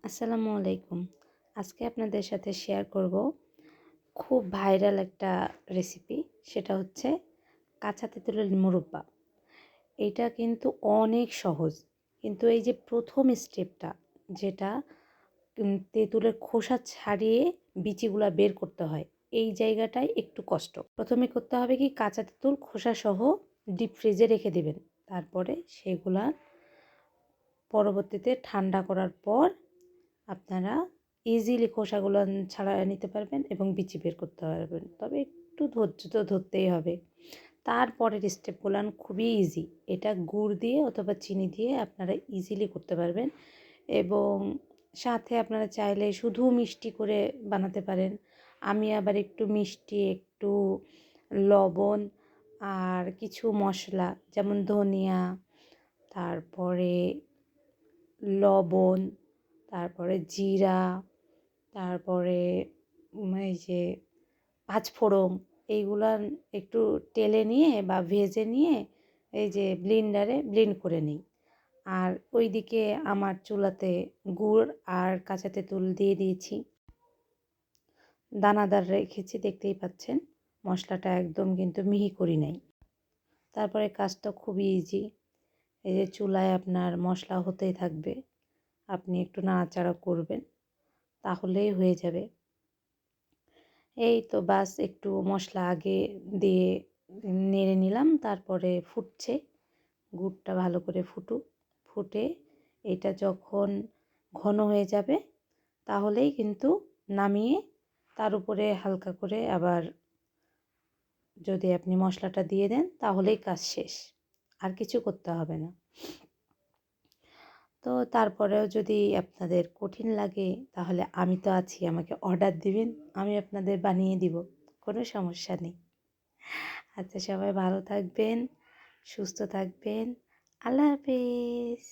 আসসালামু আলাইকুম। আজকে আপনাদের সাথে শেয়ার করব খুব ভাইরাল একটা রেসিপি। সেটা হচ্ছে কাঁচা তেঁতুলের মুরব্বা। এইটা কিন্তু অনেক সহজ। কিন্তু এই যে ১ম স্টেপটা যেটা তেঁতুলের খোসা ছাড়িয়ে বিচিগুলা বের করতে হয়। এই জায়গাটাই একটু কষ্ট। ১ম এ করতে হবে কি কাঁচা তেঁতুল খোসাসহ ডিপ ফ্রিজে রেখে দিবেন। তারপরে সেগুলা পরবর্তীতে ঠান্ডা করার পর আপনারা ইজিলি খোসাগুলো ছাড়ায়ে নিতে পারবেন এবং বিচি বের করতে পারবেন। তবে একটু ধৈর্য তো ধরতেই হবে। তারপরের স্টেপগুলান খুবই ইজি। এটা গুড় দিয়ে অথবা চিনি দিয়ে আপনারা ইজিলি করতে পারবেন এবং সাথে আপনারা চাইলে শুধু মিষ্টি করে বানাতে পারেন। আমি আবার একটু মিষ্টি, একটু লবণ আর কিছু মশলা যেমন ধনিয়া, তারপরে লবণ, তারপরে জিরা, তারপরে এই যে পাঁচফোড়ন এইগুলা একটু টেলে নিয়ে বা ভেজে নিয়ে এই যে ব্লেন্ডারে ব্লেন্ড করে নিই। আর ওইদিকে আমার চুলাতে গুড় আর কাঁচা তেঁতুল দিয়ে দিয়েছি। দানাদার রেখেছি দেখতেই পাচ্ছেন। মশলাটা একদম কিন্তু মিহি করি নাই। তারপরে কাজটা খুবই ইজি। এই যে চুলায় আপনার মশলা হতেই থাকবে। আপনি একটু নাড়াচাড়া করবেন, তাহলেই হয়ে যাবে। এই তো বাস একটু মশলা আগে দিয়ে নেড়ে নিলাম, তারপরে ফুটছে। গুড়টা ভালো করে ফুটে এটা যখন ঘন হয়ে যাবে তাহলেই কিন্তু নামিয়ে তার উপরে হালকা করে আবার যদি আপনি মশলাটা দিয়ে দেন তাহলেই কাজ শেষ। আর কিছু করতে হবে না। তো তারপরেও যদি আপনাদের কঠিন লাগে তাহলে আমি তো আছি, আমাকে অর্ডার দিবেন, আমি আপনাদের বানিয়ে দিব, কোনো সমস্যা নেই। আচ্ছা, সবাই ভালো থাকবেন, সুস্থ থাকবেন। আল্লাহ হাফেজ।